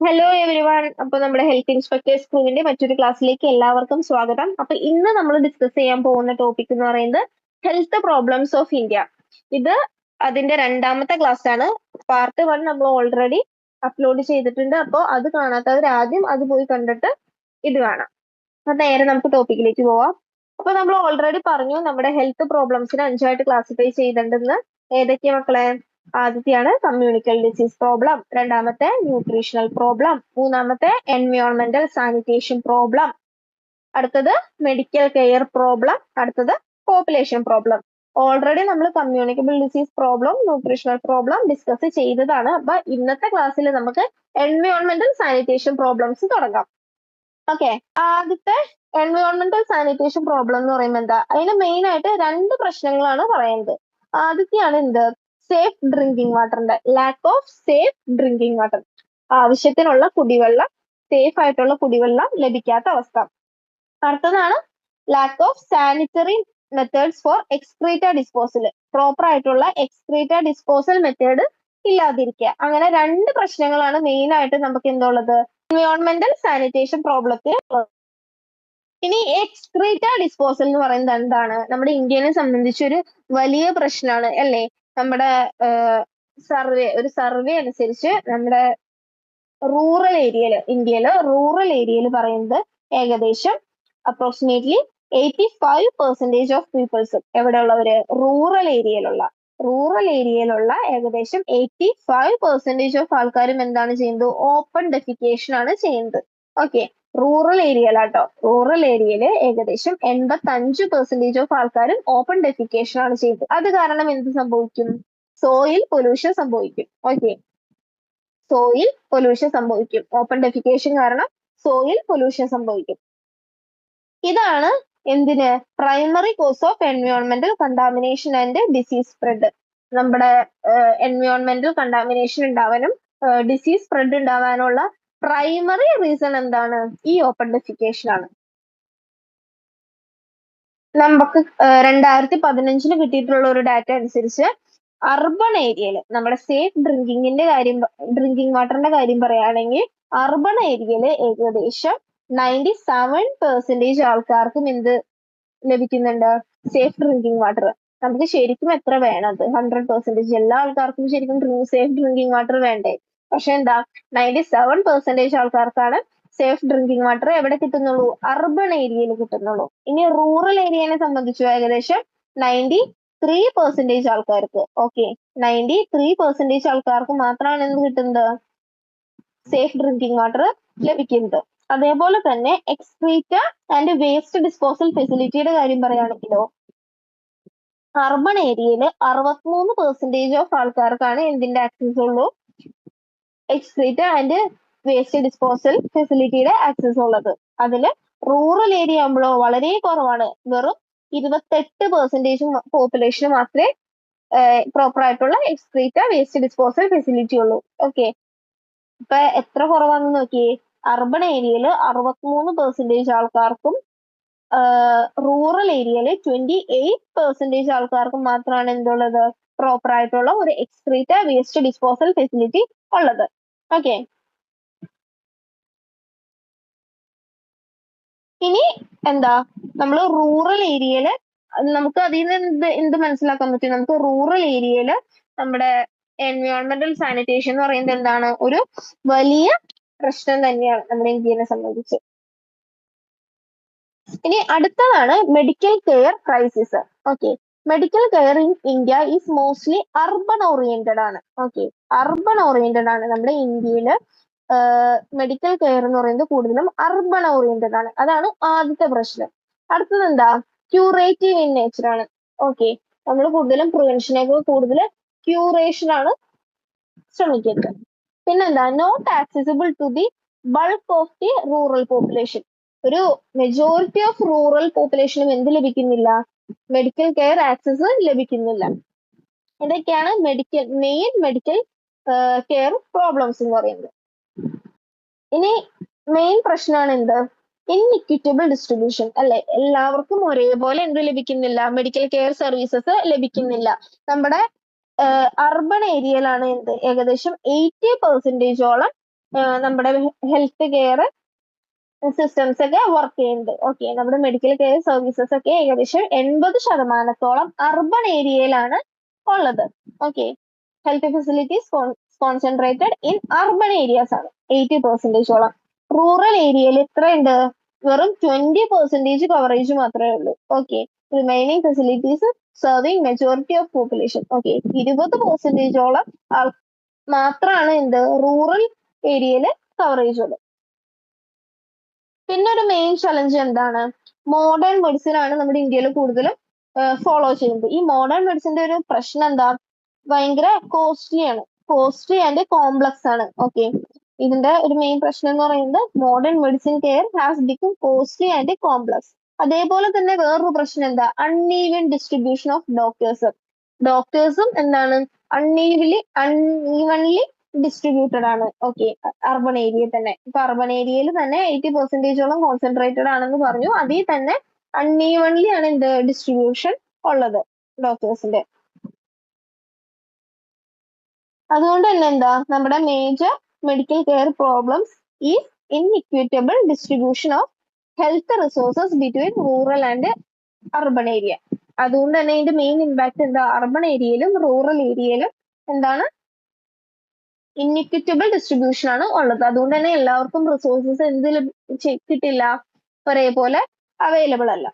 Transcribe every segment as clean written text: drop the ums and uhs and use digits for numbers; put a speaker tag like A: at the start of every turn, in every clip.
A: Hello every one. അപ്പൊ നമ്മുടെ health inspectors സ്കൂളിന്റെ മറ്റൊരു ക്ലാസ്സിലേക്ക് എല്ലാവർക്കും സ്വാഗതം. അപ്പൊ ഇന്ന് നമ്മൾ ഡിസ്കസ് ചെയ്യാൻ പോകുന്ന ടോപ്പിക് എന്ന് പറയുന്നത് ഹെൽത്ത് പ്രോബ്ലംസ് ഓഫ് ഇന്ത്യ. ഇത് അതിന്റെ രണ്ടാമത്തെ ക്ലാസ് ആണ്. പാർട്ട് 1 നമ്മൾ ഓൾറെഡി അപ്ലോഡ് ചെയ്തിട്ടുണ്ട്. അപ്പോൾ അത് കാണാത്തവർ ആദ്യം അത് പോയി കണ്ടിട്ട് ഇത് കാണാം. അപ്പൊ നേരെ നമുക്ക് ടോപ്പിക്കിലേക്ക് പോവാം. അപ്പൊ നമ്മൾ ഓൾറെഡി പറഞ്ഞു നമ്മുടെ ഹെൽത്ത് പ്രോബ്ലംസിനെ 5ആയിട്ട് ക്ലാസിഫൈ ചെയ്തിട്ടുണ്ടെന്ന്. ഏതൊക്കെയാ മക്കളെ? ആദ്യത്തെയാണ് കമ്മ്യൂണിക്കൽ ഡിസീസ് പ്രോബ്ലം, രണ്ടാമത്തെ ന്യൂട്രീഷണൽ പ്രോബ്ലം, മൂന്നാമത്തെ എൻവയോൺമെന്റൽ സാനിറ്റേഷൻ പ്രോബ്ലം, അടുത്തത് മെഡിക്കൽ കെയർ പ്രോബ്ലം, അടുത്തത് പോപ്പുലേഷൻ പ്രോബ്ലം. ഓൾറെഡി നമ്മൾ communicable disease problem, nutritional problem discuss ചെയ്തതാണ്. അപ്പൊ ഇന്നത്തെ ക്ലാസ്സിൽ നമുക്ക് എൻവയോൺമെന്റൽ സാനിറ്റേഷൻ പ്രോബ്ലംസ് തുടങ്ങാം. ഓക്കെ, ആദ്യത്തെ എൻവയോൺമെന്റൽ സാനിറ്റേഷൻ പ്രോബ്ലം എന്ന് പറയുമ്പോൾ എന്താ? അതിന് മെയിൻ ആയിട്ട് രണ്ട് പ്രശ്നങ്ങളാണ് പറയുന്നത്. ആദ്യത്തെയാണ് എന്ത്? സേഫ് ഡ്രിങ്കിങ് വാട്ടറിന്റെ lack of safe drinking water. ആവശ്യത്തിനുള്ള കുടിവെള്ളം, സേഫ് ആയിട്ടുള്ള കുടിവെള്ളം ലഭിക്കാത്ത അവസ്ഥ. അടുത്തതാണ് lack of sanitary methods for excreta disposal. Proper ആയിട്ടുള്ള എക്സ്ക്രീറ്റ ഡിസ്പോസൽ മെത്തേഡ് ഇല്ലാതിരിക്കുക. അങ്ങനെ രണ്ട് പ്രശ്നങ്ങളാണ് മെയിൻ ആയിട്ട് നമുക്ക് എന്തുള്ളത് എൻവയോൺമെന്റൽ സാനിറ്റേഷൻ പ്രോബ്ലത്തിൽ. ഇനി എക്സ്ക്രീറ്റ ഡിസ്പോസൽ എന്ന് പറയുന്നത് എന്താണ്? നമ്മുടെ ഇന്ത്യനെ സംബന്ധിച്ച് ഒരു വലിയ പ്രശ്നമാണ് അല്ലേ? നമ്മുടെ ഒരു സർവേ അനുസരിച്ച് നമ്മുടെ റൂറൽ ഏരിയയില്, ഇന്ത്യയില് റൂറൽ ഏരിയയിൽ പറയുന്നത് ഏകദേശം അപ്രോക്സിമേറ്റ്ലി 85% ഓഫ് പീപ്പിൾസും എവിടെയുള്ളവര്? റൂറൽ ഏരിയയിലുള്ള ഏകദേശം 85% ഓഫ് ആൾക്കാരും എന്താണ് ചെയ്യുന്നത്? ഓപ്പൺ ഡെഫിക്കേഷൻ ആണ് ചെയ്യുന്നത്. Okay, rural ഏരിയയിലാട്ടോ. റൂറൽ ഏരിയയില് ഏകദേശം 85% ഓഫ് ആൾക്കാരും ഓപ്പൺ ഡെഫിക്കേഷൻ ആണ് ചെയ്യുന്നത്. അത് കാരണം എന്ത് സംഭവിക്കും? സോയിൽ പൊല്യൂഷൻ സംഭവിക്കും. ഓക്കെ, സോയിൽ പൊല്യൂഷൻ സംഭവിക്കും. ഓപ്പൺ ഡെഫിക്കേഷൻ കാരണം സോയിൽ പൊല്യൂഷൻ സംഭവിക്കും. ഇതാണ് എന്തിന്? പ്രൈമറി കോസ് ഓഫ് എൻവയോൺമെന്റൽ കണ്ടാമിനേഷൻ ആൻഡ് ഡിസീസ് സ്പ്രെഡ്. നമ്മുടെ എൻവയോൺമെന്റൽ കണ്ടാമിനേഷൻ ഉണ്ടാവാനും ഡിസീസ് സ്പ്രെഡ് ഉണ്ടാവാനുള്ള പ്രൈമറി റീസൺ എന്താണ്? ഈ ഓപ്പൺ ഡെഫിക്കേഷൻ ആണ്. നമുക്ക് 2015 കിട്ടിയിട്ടുള്ള ഒരു ഡാറ്റ അനുസരിച്ച് അർബൺ ഏരിയയിൽ നമ്മുടെ സേഫ് ഡ്രിങ്കിങ് വാട്ടറിന്റെ കാര്യം പറയുകയാണെങ്കിൽ അർബൺ ഏരിയയിൽ ഏകദേശം 97% ആൾക്കാർക്കും എന്ത് ലഭിക്കുന്നുണ്ട്? Safe drinking water. നമുക്ക് ശരിക്കും എത്ര വേണം? അത് 100%. എല്ലാ ആൾക്കാർക്കും ശരിക്കും സേഫ് ഡ്രിങ്കിങ് വാട്ടർ വേണ്ടേ? പക്ഷെ എന്താ, 97% ആൾക്കാർക്കാണ് സേഫ് ഡ്രിങ്കിങ് വാട്ടർ എവിടെ കിട്ടുന്നുള്ളൂ? അർബൺ ഏരിയയിൽ കിട്ടുന്നുള്ളൂ. ഇനി റൂറൽ ഏരിയനെ സംബന്ധിച്ചു ഏകദേശം 93% ആൾക്കാർക്ക്, ഓക്കെ, 93% ആൾക്കാർക്ക് മാത്രമാണ് എന്ത് കിട്ടുന്നത്? സേഫ് ഡ്രിങ്കിങ് വാട്ടർ ലഭിക്കുന്നത്. അതേപോലെ തന്നെ എക്സ്ക്രീറ്റ ആൻഡ് വേസ്റ്റ് ഡിസ്പോസൽ ഫെസിലിറ്റിയുടെ കാര്യം പറയുകയാണെങ്കിലോ അർബൺ ഏരിയയിൽ 63% ഓഫ് ആൾക്കാർക്കാണ് എന്തിന്റെ ആക്സസ് ഉള്ളൂ? എക്സ്ക്രീറ്റ ആൻഡ് വേസ്റ്റ് ഡിസ്പോസൽ ഫെസിലിറ്റിയുടെ ആക്സസ് ഉള്ളത്. അതില് റൂറൽ ഏരിയ ആകുമ്പോഴോ വളരെ കുറവാണ്. വെറും 28% പോപ്പുലേഷന് മാത്രമേ പ്രോപ്പർ ആയിട്ടുള്ള എക്സ്ക്രീറ്റ വേസ്റ്റ് ഡിസ്പോസൽ ഫെസിലിറ്റി ഉള്ളൂ. ഓക്കെ, ഇപ്പൊ എത്ര കുറവാണെന്ന് നോക്കിയേ. അർബൺ ഏരിയയിൽ 63% ആൾക്കാർക്കും റൂറൽ ഏരിയയിൽ 28% ആൾക്കാർക്കും മാത്രമാണ് എന്തുള്ളത്? പ്രോപ്പർ ആയിട്ടുള്ള ഒരു എക്സ്ക്രീറ്റ വേസ്റ്റ് ഡിസ്പോസൽ ഫെസിലിറ്റി ഉള്ളത്. ഓക്കെ, ഇനി എന്താ, നമ്മൾ റൂറൽ ഏരിയയില് നമുക്ക് അതിൽ നിന്ന് എന്ത് മനസ്സിലാക്കാൻ പറ്റും? നമുക്ക് റൂറൽ ഏരിയയില് നമ്മുടെ എൻവയോൺമെന്റൽ സാനിറ്റേഷൻ എന്ന് പറയുന്നത് എന്താണ്? ഒരു വലിയ പ്രശ്നം തന്നെയാണ് നമ്മുടെ ഇന്ത്യനെ സംബന്ധിച്ച്. ഇനി അടുത്തതാണ് medical care crisis. Okay, medical care in India is mostly urban oriented ആണ്. ഓക്കെ, അർബൺ ഓറിയന്റഡ് ആണ് നമ്മുടെ ഇന്ത്യയില്. മെഡിക്കൽ കെയർ എന്ന് പറയുന്നത് കൂടുതലും അർബൺ ഓറിയന്റഡ് ആണ്. അതാണ് ആദ്യത്തെ പ്രശ്നം. അടുത്തത് എന്താ? ക്യൂറേറ്റീവ് ഇൻ നേച്ചർ ആണ്. ഓക്കെ, നമ്മൾ കൂടുതലും പ്രിവെൻഷനേക്കാൾ കൂടുതൽ ക്യൂറേഷൻ ആണ് ശ്രമിക്കുന്നത്. പിന്നെന്താ? Not accessible to the bulk of the rural population. ഒരു മെജോറിറ്റി ഓഫ് റൂറൽ പോപ്പുലേഷനും എന്ത് ലഭിക്കുന്നില്ല? മെഡിക്കൽ കെയർ ആക്സസ് ലഭിക്കുന്നില്ല. ഇതൊക്കെയാണ് മെയിൻ മെഡിക്കൽ കെയർ പ്രോബ്ലംസ് എന്ന് പറയുന്നത്. ഇനി മെയിൻ പ്രശ്നമാണ് എന്ത്? ഇൻഇക്വിറ്റബിൾ ഡിസ്ട്രിബ്യൂഷൻ അല്ലെ? എല്ലാവർക്കും ഒരേപോലെ എന്ത് ലഭിക്കുന്നില്ല? മെഡിക്കൽ കെയർ സർവീസസ് ലഭിക്കുന്നില്ല. നമ്മുടെ അർബൺ ഏരിയയിലാണ് എന്ത്? ഏകദേശം 80%ഓളം നമ്മുടെ ഹെൽത്ത് കെയർ സിസ്റ്റംസ് ഒക്കെ വർക്ക് ചെയ്യുന്നുണ്ട്. ഓക്കെ, നമ്മുടെ മെഡിക്കൽ കെയർ സർവീസസ് ഒക്കെ ഏകദേശം 80% അർബൻ ഏരിയയിലാണ് ഉള്ളത്. Okay, health facilities concentrated in urban areas ആണ് 80%. റൂറൽ ഏരിയയിൽ എത്രയുണ്ട്? വെറും 20% കവറേജ് മാത്രമേ ഉള്ളൂ. Okay, remaining facilities serving majority of population. Okay, 20% മാത്രമാണ് എന്ത് റൂറൽ ഏരിയയിൽ കവറേജ് ഉള്ളത്. പിന്നെ ഒരു മെയിൻ ചലഞ്ച് എന്താണ്? മോഡേൺ മെഡിസിൻ ആണ് നമ്മുടെ ഇന്ത്യയിൽ കൂടുതലും ഫോളോ ചെയ്യുന്നത്. ഈ മോഡേൺ മെഡിസിന്റെ ഒരു പ്രശ്നം എന്താ? ഭയങ്കര കോസ്റ്റ്ലി ആണ്, കോസ്റ്റ്ലി ആൻഡ് കോംപ്ലക്സ് ആണ്. ഓക്കെ, ഇതിന്റെ ഒരു മെയിൻ പ്രശ്നം എന്ന് പറയുന്നത് modern medicine care has become costly and complex. അതേപോലെ തന്നെ വേറൊരു പ്രശ്നം എന്താ? അൺഈവൻ ഡിസ്ട്രിബ്യൂഷൻ ഓഫ് ഡോക്ടേഴ്സും എന്താണ് അൺഈവൻലി ഡിസ്ട്രിബ്യൂട്ടഡ് ആണ്. ഓക്കെ, അർബൻ ഏരിയയിൽ തന്നെ. ഇപ്പൊ അർബൻ ഏരിയയിൽ തന്നെ 80% കോൺസെൻട്രേറ്റഡ് ആണെന്ന് പറഞ്ഞു. അതിൽ തന്നെ അൺഈവൻലി ആണ് എന്ത് ഡിസ്ട്രിബ്യൂഷൻ ഉള്ളത് ഡോക്ടേഴ്സിന്റെ. അതുകൊണ്ട് തന്നെ എന്താ നമ്മുടെ major medical care problems is inequitable distribution of health resources between rural and urban area. അതുകൊണ്ട് തന്നെ ഇതിന്റെ മെയിൻ ഇമ്പാക്ട് എന്താ? അർബൻ ഏരിയയിലും റൂറൽ ഏരിയയിലും എന്താണ് ഇൻഇക്വിറ്റബിൾ ഡിസ്ട്രിബ്യൂഷൻ ആണ് ഉള്ളത്. അതുകൊണ്ട് തന്നെ എല്ലാവർക്കും റിസോഴ്സസ് എന്തിലും കിട്ടില്ല, ഒരേപോലെ അവൈലബിൾ അല്ല.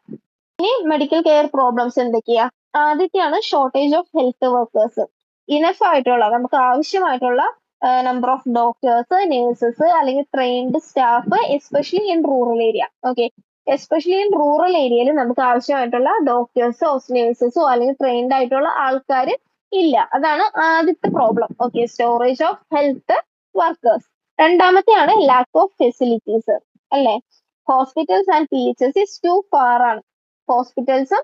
A: ഇനി മെഡിക്കൽ കെയർ പ്രോബ്ലംസ് എന്തൊക്കെയാ? ആദ്യത്തെയാണ് shortage of health workers. Enough ആയിട്ടുള്ള, നമുക്ക് ആവശ്യമായിട്ടുള്ള നമ്പർ ഓഫ് ഡോക്ടേഴ്സ്, നേഴ്സസ് അല്ലെങ്കിൽ trained staff, especially in rural area. Okay, especially in rural ഏരിയയിൽ നമുക്ക് ആവശ്യമായിട്ടുള്ള ഡോക്ടേഴ്സോ നേഴ്സസോ അല്ലെങ്കിൽ ട്രെയിൻഡ് ആയിട്ടുള്ള ആൾക്കാർ ഇല്ല. അതാണ് ആദ്യത്തെ problem. Okay, storage of health workers. രണ്ടാമത്തെയാണ് ലാക്ക് ഓഫ് ഫെസിലിറ്റീസ്, അല്ലെ? Hospitals and PHS too far ആണ്. ഹോസ്പിറ്റൽസും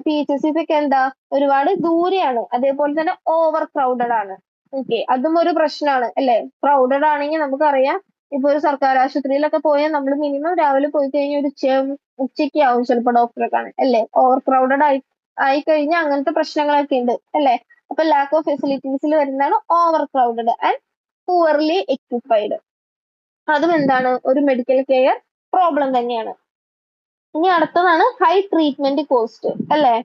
A: PHS ഒക്കെ എന്താ ഒരുപാട് ദൂരെയാണ്. അതേപോലെ തന്നെ ഓവർ ക്രൗഡഡ് ആണ്. ഓക്കെ, അതും ഒരു പ്രശ്നമാണ്, അല്ലെ? ക്രൗഡഡ് ആണെങ്കിൽ നമുക്കറിയാം, ഇപ്പൊ ഒരു സർക്കാർ ആശുപത്രിയിലൊക്കെ പോയാൽ നമ്മൾ മിനിമം രാവിലെ പോയി കഴിഞ്ഞാൽ ഒരു ഉച്ചയ്ക്ക് ആവും ചിലപ്പോൾ ഡോക്ടറെ കാണാൻ, അല്ലെ? ഓവർ ക്രൗഡഡ് ആയി കഴിഞ്ഞാൽ അങ്ങനത്തെ പ്രശ്നങ്ങളൊക്കെ ഉണ്ട്, അല്ലെ? അപ്പൊ ലാക്ക് ഓഫ് ഫെസിലിറ്റീസിൽ വരുന്നതാണ് ഓവർ ക്രൗഡഡ് ആൻഡ് പുവർലി എക്വിപ്പൈഡ്. അതും എന്താണ് ഒരു മെഡിക്കൽ കെയർ പ്രോബ്ലം തന്നെയാണ്. ഇനി അടുത്തതാണ് ഹൈ ട്രീറ്റ്മെന്റ് കോസ്റ്റ്, അല്ലെ?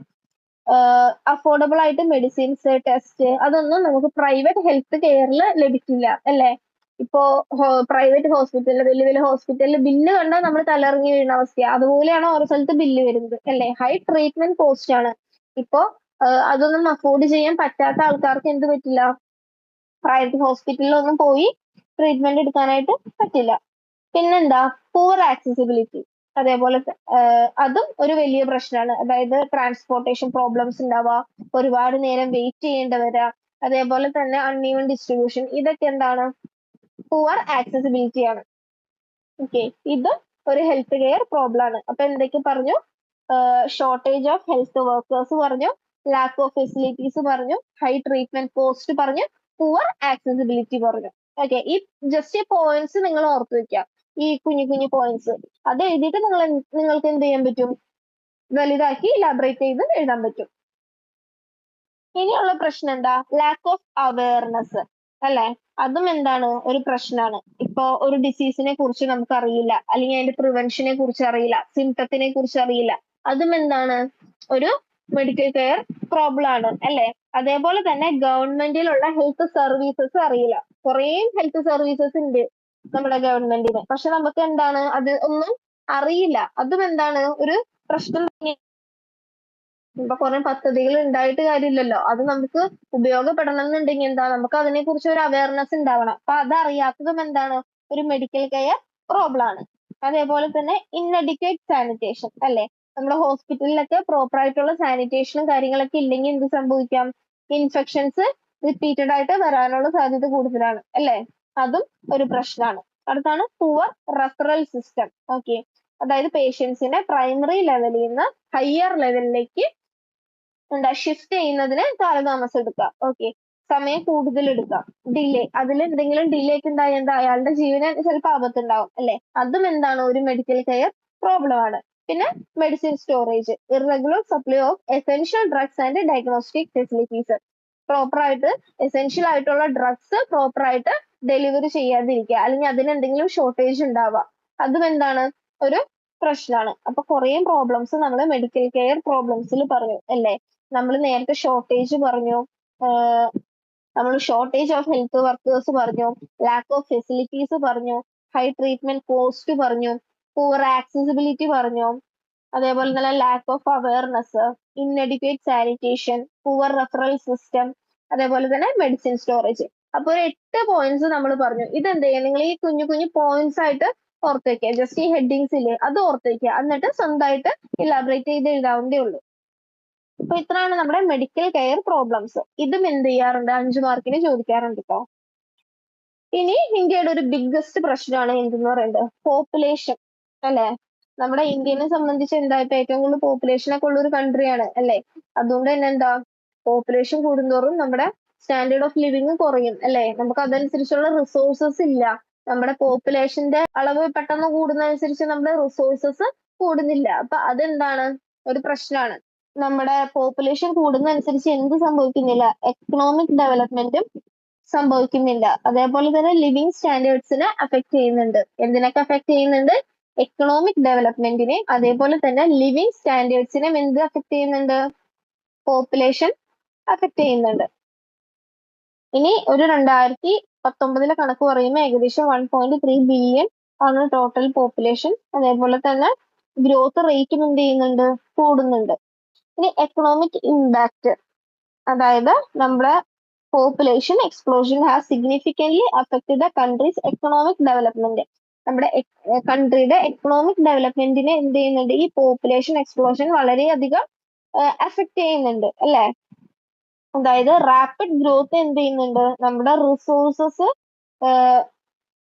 A: അഫോർഡബിൾ ആയിട്ട് മെഡിസിൻസ്, ടെസ്റ്റ്, അതൊന്നും നമുക്ക് പ്രൈവറ്റ് ഹെൽത്ത് കെയറിൽ ലഭിക്കില്ല, അല്ലെ? ഇപ്പോ പ്രൈവറ്റ് ഹോസ്പിറ്റലിൽ, വലിയ വലിയ ഹോസ്പിറ്റലിൽ ബില്ല് കണ്ടാൽ നമ്മൾ തലറിഞ്ഞു വീഴുന്ന അവസ്ഥയാണ്. അതുപോലെയാണ് ഓരോ സ്ഥലത്ത് ബില്ല് വരുന്നത്, അല്ലെ? ഹൈ ട്രീറ്റ്മെന്റ് കോസ്റ്റ് ആണ്. ഇപ്പോ അതൊന്നും അഫോർഡ് ചെയ്യാൻ പറ്റാത്ത ആൾക്കാർക്ക് എന്ത് പറ്റില്ല? പ്രൈവറ്റ് ഹോസ്പിറ്റലിലൊന്നും പോയി ട്രീറ്റ്മെന്റ് എടുക്കാനായിട്ട് പറ്റില്ല. പിന്നെന്താ? Poor accessibility. അതേപോലെ അതും ഒരു വലിയ പ്രശ്നമാണ്. അതായത് ട്രാൻസ്പോർട്ടേഷൻ പ്രോബ്ലംസ് ഉണ്ടാവുക, ഒരുപാട് നേരം വെയിറ്റ് ചെയ്യേണ്ടി വരിക, അതേപോലെ തന്നെ അൺഈവൻ ഡിസ്ട്രിബ്യൂഷൻ. ഇതൊക്കെ എന്താണ്? പൂവർ ആക്സസിബിലിറ്റി ആണ്. ഓക്കെ, ഇത് ഒരു ഹെൽത്ത് കെയർ പ്രോബ്ലം ആണ്. അപ്പൊ എന്തൊക്കെ പറഞ്ഞു? ഷോർട്ടേജ് ഓഫ് ഹെൽത്ത് വർക്കേഴ്സ് പറഞ്ഞു, ലാക്ക് ഓഫ് ഫെസിലിറ്റീസ് പറഞ്ഞു, ഹൈ ട്രീറ്റ്മെന്റ് കോസ്റ്റ് പറഞ്ഞു, പൂവർ ആക്സസിബിലിറ്റി പറഞ്ഞു. ഓക്കെ, ഈ ജസ്റ്റ് ഈ പോയിന്റ്സ് നിങ്ങൾ ഓർത്തു വെക്കുക. ഈ കുഞ്ഞു കുഞ്ഞു പോയിന്റ്സ് അത് എഴുതിയിട്ട് നിങ്ങൾക്ക് എന്ത് ചെയ്യാൻ പറ്റും? വലുതാക്കി ഇലാബറേറ്റ് ചെയ്ത് എഴുതാൻ പറ്റും. ഇനിയുള്ള പ്രശ്നം എന്താ? ലാക്ക് ഓഫ് അവയർനെസ്, അല്ലെ? അതും എന്താണ് ഒരു പ്രശ്നമാണ്. ഇപ്പൊ ഒരു ഡിസീസിനെ കുറിച്ച് നമുക്ക് അറിയില്ല, അല്ലെങ്കിൽ അതിന്റെ പ്രിവെൻഷനെ കുറിച്ച് അറിയില്ല, സിംറ്റത്തിനെ കുറിച്ച് അറിയില്ല. അതും എന്താണ് ഒരു മെഡിക്കൽ കെയർ പ്രോബ്ലം ആണ്, അല്ലെ? അതേപോലെ തന്നെ ഗവൺമെന്റിലുള്ള ഹെൽത്ത് സർവീസസ് അറിയില്ല. കുറേ ഹെൽത്ത് സർവീസസ് ഉണ്ട് നമ്മുടെ ഗവൺമെന്റിന്, പക്ഷെ നമുക്ക് എന്താണ് അത് ഒന്നും അറിയില്ല. അതും എന്താണ് ഒരു പ്രശ്നം. ഇപ്പൊ കുറെ പദ്ധതികൾ ഉണ്ടായിട്ട് കാര്യമില്ലല്ലോ, അത് നമുക്ക് ഉപയോഗപ്പെടണം എന്നുണ്ടെങ്കിൽ എന്താ നമുക്ക് അതിനെ കുറിച്ച് ഒരു അവയർനെസ് ഉണ്ടാവണം. അപ്പൊ അത് അറിയാത്തതും എന്താണ് ഒരു മെഡിക്കൽ കെയർ പ്രോബ്ലം ആണ്. അതേപോലെ തന്നെ ഇൻഅഡിക്വേറ്റ് സാനിറ്റേഷൻ, അല്ലെ? നമ്മുടെ ഹോസ്പിറ്റലിലൊക്കെ പ്രോപ്പർ ആയിട്ടുള്ള സാനിറ്റേഷനും കാര്യങ്ങളൊക്കെ ഇല്ലെങ്കിൽ എന്ത് സംഭവിക്കാം? ഇൻഫെക്ഷൻസ് റിപ്പീറ്റഡ് ആയിട്ട് വരാനുള്ള സാധ്യത കൂടുതലാണ്, അല്ലെ? അതും ഒരു പ്രശ്നമാണ്. അടുത്താണ് പുവർ റെഫറൽ സിസ്റ്റം. ഓക്കെ, അതായത് പേഷ്യൻസിനെ പ്രൈമറി ലെവലിൽ നിന്ന് ഹയർ ലെവലിലേക്ക് ഷിഫ്റ്റ് ചെയ്യുന്നതിന് കാലതാമസം എടുക്കാം. ഓക്കെ, സമയം കൂടുതൽ എടുക്കാം, ഡിലേ. അതിൽ എന്തെങ്കിലും ഡിലേ ഒക്കെ ഉണ്ടായാൽ എന്താ അയാളുടെ ജീവന് ചിലപ്പോൾ ആപത്തുണ്ടാവും, അല്ലെ? അതും എന്താണ് ഒരു മെഡിക്കൽ കെയർ പ്രോബ്ലം ആണ്. പിന്നെ medicine storage, irregular supply of essential drugs and diagnostic facilities. Proper ആയിട്ട് എസെൻഷ്യൽ ആയിട്ടുള്ള ഡ്രഗ്സ് പ്രോപ്പർ ആയിട്ട് ഡെലിവറി ചെയ്യാതിരിക്കുക, അല്ലെങ്കിൽ അതിന് എന്തെങ്കിലും ഷോർട്ടേജ് ഉണ്ടാവുക, അതും എന്താണ് ഒരു പ്രശ്നമാണ്. അപ്പൊ കുറേ പ്രോബ്ലംസ് നമ്മൾ മെഡിക്കൽ കെയർ പ്രോബ്ലംസിൽ പറഞ്ഞു അല്ലേ. നമ്മൾ നേരത്തെ ഷോർട്ടേജ് പറഞ്ഞു, നമ്മൾ ഷോർട്ടേജ് ഓഫ് ഹെൽത്ത് വർക്കേഴ്സ് പറഞ്ഞു, ലാക്ക് ഓഫ് ഫെസിലിറ്റീസ് പറഞ്ഞു, ഹൈ ട്രീറ്റ്മെന്റ് കോസ്റ്റ് പറഞ്ഞു, പൂവർ ആക്സസിബിലിറ്റി പറഞ്ഞു, അതേപോലെ തന്നെ lack of awareness, inadequate sanitation, poor referral system, അതേപോലെ തന്നെ മെഡിസിൻ സ്റ്റോറേജ്. അപ്പൊ ഒരു 8 പോയിന്റ്സ് നമ്മൾ പറഞ്ഞു. ഇതെന്ത് ചെയ്യുക, നിങ്ങൾ ഈ കുഞ്ഞു കുഞ്ഞു പോയിന്റ്സ് ആയിട്ട് ഓർത്ത് വെക്കുക. ജസ്റ്റ് ഈ ഹെഡിങ്സ് ഇല്ലേ അത് ഓർത്ത് വെക്കുക, എന്നിട്ട് സ്വന്തമായിട്ട് ഇലാബറേറ്റ് ചെയ്ത് എഴുതാവുന്നതേ ഉള്ളൂ. അപ്പൊ ഇത്രയാണ് നമ്മുടെ മെഡിക്കൽ കെയർ പ്രോബ്ലംസ്. ഇതും എന്ത് ചെയ്യാറുണ്ട്, 5 മാർക്കിന് ചോദിക്കാറുണ്ട് കേട്ടോ. ഇനി ഇന്ത്യയുടെ ഒരു ബിഗ്ഗസ്റ്റ് പ്രശ്നമാണ് എന്തെന്ന് പറയുന്നത്, പോപ്പുലേഷൻ അല്ലെ. നമ്മുടെ ഇന്ത്യനെ സംബന്ധിച്ച് എന്താ ഇപ്പൊ ഏറ്റവും കൂടുതൽ പോപ്പുലേഷൻ ഒക്കെ ഉള്ള ഒരു കൺട്രിയാണ് അല്ലെ. അതുകൊണ്ട് തന്നെ എന്താ, പോപ്പുലേഷൻ കൂടുന്തോറും നമ്മുടെ സ്റ്റാൻഡേർഡ് ഓഫ് ലിവിങ് കുറയും അല്ലെ. നമുക്ക് അതനുസരിച്ചുള്ള റിസോഴ്സസ് ഇല്ല. നമ്മുടെ പോപ്പുലേഷന്റെ അളവ് പെട്ടെന്ന് കൂടുന്നതനുസരിച്ച് നമ്മുടെ റിസോഴ്സസ് കൂടുന്നില്ല. അപ്പൊ അതെന്താണ് ഒരു പ്രശ്നമാണ്. നമ്മുടെ പോപ്പുലേഷൻ കൂടുന്നതനുസരിച്ച് എന്ത് സംഭവിക്കുന്നില്ല, എക്കണോമിക് ഡെവലപ്മെന്റും സംഭവിക്കുന്നില്ല. അതേപോലെ തന്നെ ലിവിങ് സ്റ്റാൻഡേർഡ്സിനെ അഫക്ട് ചെയ്യുന്നുണ്ട്. എന്തിനൊക്കെ അഫക്ട് ചെയ്യുന്നുണ്ട്, എക്കണോമിക് ഡെവലപ്മെന്റിനെ, അതേപോലെ തന്നെ ലിവിങ് സ്റ്റാൻഡേർഡ്സിനെ എന്ത് അഫക്ട് ചെയ്യുന്നുണ്ട്, പോപ്പുലേഷൻ അഫക്ട് ചെയ്യുന്നുണ്ട്. ഇനി ഒരു 2019 കണക്ക് പറയുമ്പോൾ ഏകദേശം 1.3 ബില്യൺ ആണ് ടോട്ടൽ പോപ്പുലേഷൻ. അതേപോലെ തന്നെ ഗ്രോത്ത് റേറ്റും എന്ത് ചെയ്യുന്നുണ്ട്, കൂടുന്നുണ്ട്. ഇനി എക്കണോമിക് ഇമ്പാക്ട്, അതായത് നമ്മുടെ population explosion has significantly affected the country's economic development. നമ്മുടെ കൺട്രിയുടെ എക്കണോമിക് ഡെവലപ്മെന്റിനെ എന്ത് ചെയ്യുന്നുണ്ട്, ഈ പോപ്പുലേഷൻ എക്സ്പ്ലോഷൻ വളരെയധികം അഫക്ട് ചെയ്യുന്നുണ്ട് അല്ലെ. അതായത് റാപ്പിഡ് ഗ്രോത്ത് എന്ത് ചെയ്യുന്നുണ്ട്, നമ്മുടെ റിസോഴ്സസ്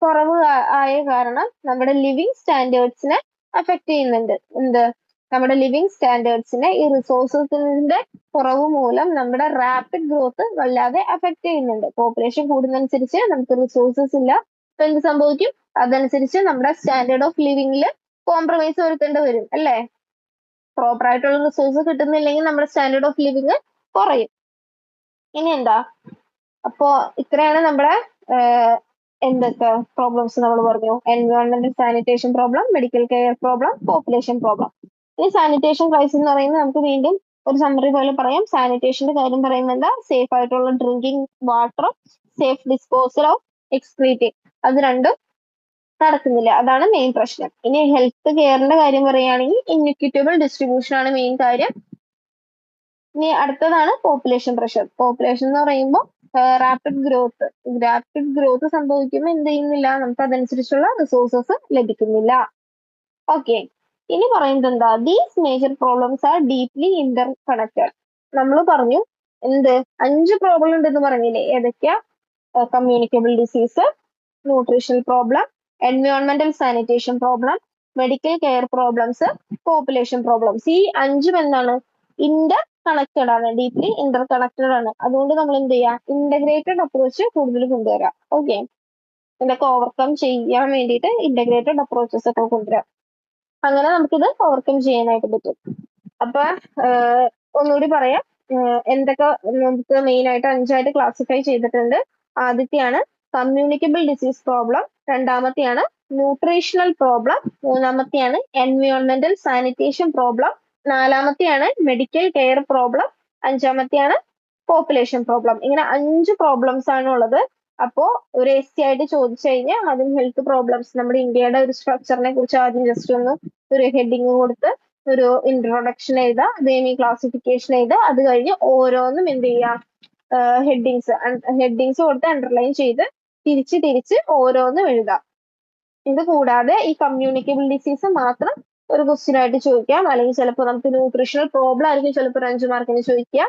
A: കുറവ് ആയ കാരണം നമ്മുടെ ലിവിങ് സ്റ്റാൻഡേർഡ്സിനെ അഫക്ട് ചെയ്യുന്നുണ്ട്. എന്ത്, നമ്മുടെ ലിവിങ് സ്റ്റാൻഡേർഡ്സിനെ ഈ റിസോഴ്സസിന്റെ കുറവ് മൂലം നമ്മുടെ റാപ്പിഡ് ഗ്രോത്ത് വല്ലാതെ അഫക്ട് ചെയ്യുന്നുണ്ട്. പോപ്പുലേഷൻ കൂടുന്നതനുസരിച്ച് നമുക്ക് റിസോഴ്സസ് ഇല്ല. അപ്പൊ എന്ത് സംഭവിക്കും, അതനുസരിച്ച് നമ്മുടെ സ്റ്റാൻഡേർഡ് ഓഫ് ലിവിങ്ങിൽ കോംപ്രമൈസ് വരുത്തേണ്ടി വരും അല്ലേ. പ്രോപ്പർ ആയിട്ടുള്ള റിസോഴ്സ് കിട്ടുന്നില്ലെങ്കിൽ നമ്മുടെ സ്റ്റാൻഡേർഡ് ഓഫ് ലിവിങ് കുറയും. ഇനി എന്താ, അപ്പോ ഇത്രയാണ് നമ്മുടെ എന്തൊക്കെ പ്രോബ്ലംസ് നമ്മൾ പറഞ്ഞു, എൻവയോൺമെന്റൽ sanitation problem, medical care problem, population problem. ഈ സാനിറ്റേഷൻ ക്രൈസിസ് എന്ന് പറയുന്നത് നമുക്ക് വീണ്ടും ഒരു സമ്മറി പോലെ പറയാം. സാനിറ്റേഷന്റെ കാര്യം പറയുന്നത് സേഫ് ആയിട്ടുള്ള drinking water, safe disposal of excrete, അത് രണ്ടും നടക്കുന്നില്ല, അതാണ് മെയിൻ പ്രശ്നം. ഇനി ഹെൽത്ത് കെയറിന്റെ കാര്യം പറയുകയാണെങ്കിൽ ഇൻഇക്വിറ്റബിൾ ഡിസ്ട്രിബ്യൂഷൻ ആണ് മെയിൻ കാര്യം. ഇനി അടുത്തതാണ് പോപ്പുലേഷൻ പ്രഷർ. പോപ്പുലേഷൻ എന്ന് പറയുമ്പോൾ റാപ്പിഡ് ഗ്രോത്ത് സംഭവിക്കുമ്പോൾ എന്ത് ചെയ്യുന്നില്ല, നമുക്ക് അതനുസരിച്ചുള്ള റിസോഴ്സസ് ലഭിക്കുന്നില്ല. ഓക്കെ, ഇനി പറയുന്നത് എന്താ, these major problems are deeply interconnected. നമ്മൾ പറഞ്ഞു എന്ത്, 5 പ്രോബ്ലം ഉണ്ടെന്ന് പറഞ്ഞില്ലേ, ഏതൊക്കെയാ, കമ്മ്യൂണിക്കബിൾ ഡിസീസ്, ന്യൂട്രീഷണൽ പ്രോബ്ലം, എൻവയോൺമെന്റൽ sanitation problem, medical care problems, population problems. ഈ 5 എന്താണ്, ഇന്റർ കണക്റ്റഡ് ആണ്, ഡീപ്ലി ഇന്റർ കണക്റ്റഡ് ആണ്. അതുകൊണ്ട് നമ്മൾ എന്ത് ചെയ്യാം, ഇന്റഗ്രേറ്റഡ് അപ്രോച്ച് കൂടുതൽ കൊണ്ടുവരാം. ഓക്കെ, ഇതൊക്കെ ഓവർകം ചെയ്യാൻ വേണ്ടിയിട്ട് ഇന്റഗ്രേറ്റഡ് അപ്രോച്ചസ് ഒക്കെ കൊണ്ടുവരാം. അങ്ങനെ നമുക്കിത് ഓവർകം ചെയ്യാനായിട്ട് പറ്റും. അപ്പൊ ഒന്നുകൂടി പറയാം, എന്തൊക്കെ നമുക്ക് മെയിൻ ആയിട്ട് 5ആയിട്ട് ക്ലാസിഫൈ ചെയ്തിട്ടുണ്ട്. ആദ്യത്തെയാണ് കമ്മ്യൂണിക്കബിൾ ഡിസീസ് പ്രോബ്ലം, രണ്ടാമത്തെയാണ് ന്യൂട്രീഷണൽ പ്രോബ്ലം, മൂന്നാമത്തെയാണ് എൻവയോൺമെന്റൽ സാനിറ്റേഷൻ പ്രോബ്ലം, നാലാമത്തെയാണ് മെഡിക്കൽ കെയർ പ്രോബ്ലം, അഞ്ചാമത്തെയാണ് പോപ്പുലേഷൻ പ്രോബ്ലം. ഇങ്ങനെ 5 പ്രോബ്ലംസ് ആണ് ഉള്ളത്. അപ്പോ ഒരു എസ് ആയിട്ട് ചോദിച്ചു കഴിഞ്ഞാൽ ആദ്യം ഹെൽത്ത് പ്രോബ്ലംസ്, നമ്മുടെ ഇന്ത്യയുടെ ഒരു സ്ട്രക്ചറിനെ കുറിച്ച് ആദ്യം ജസ്റ്റ് ഒന്ന് ഒരു ഹെഡിങ് കൊടുത്ത് ഒരു ഇൻട്രൊഡക്ഷൻ എഴുതുക, അതേമി ക്ലാസിഫിക്കേഷൻ എഴുതുക, അത് കഴിഞ്ഞ് ഓരോന്നും എന്ത് ചെയ്യുക, ഹെഡിങ്സ് കൊടുത്ത് അണ്ടർലൈൻ ചെയ്ത് തിരിച്ച് ഓരോന്നും എഴുതാം. ഇത് കൂടാതെ ഈ കമ്മ്യൂണിക്കബിൾ ഡിസീസ് മാത്രം ഒരു ക്വസ്റ്റ്യൻ ആയിട്ട് ചോദിക്കാം, അല്ലെങ്കിൽ ചിലപ്പോൾ നമുക്ക് ന്യൂട്രീഷണൽ പ്രോബ്ലം ആയിരിക്കും ചിലപ്പോൾ 5 മാർക്കിന് ചോദിക്കുക,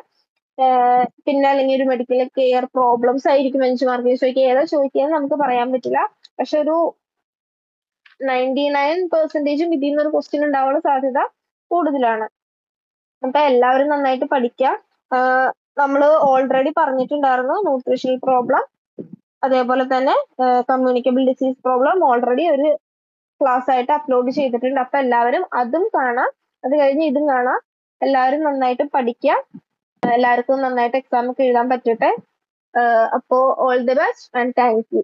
A: പിന്നെ അല്ലെങ്കിൽ ഒരു മെഡിക്കൽ കെയർ പ്രോബ്ലംസ് ആയിരിക്കും 5 മാർക്കിന് ചോദിക്കുക. ഏതാ ചോദിക്കുക നമുക്ക് പറയാൻ പറ്റില്ല. പക്ഷെ ഒരു 99% ഇതിൽ നിന്നൊരു ക്വസ്റ്റ്യൻ ഉണ്ടാവാനുള്ള സാധ്യത കൂടുതലാണ്. അപ്പൊ എല്ലാവരും നന്നായിട്ട് പഠിക്കുക. നമ്മൾ ഓൾറെഡി പറഞ്ഞിട്ടുണ്ടായിരുന്നു ന്യൂട്രീഷണൽ പ്രോബ്ലം, അതേപോലെ തന്നെ കമ്മ്യൂണിക്കബിൾ ഡിസീസ് പ്രോബ്ലം ഓൾറെഡി ഒരു ക്ലാസ് ആയിട്ട് അപ്ലോഡ് ചെയ്തിട്ടുണ്ട്. അപ്പൊ എല്ലാവരും അതും കാണാം, അത് കഴിഞ്ഞ് ഇതും കാണാം. എല്ലാവരും നന്നായിട്ട് പഠിക്കുക, എല്ലാവർക്കും നന്നായിട്ട് എക്സാം ഒക്കെ എഴുതാൻ പറ്റട്ടെ. അപ്പോ all the best and thank you.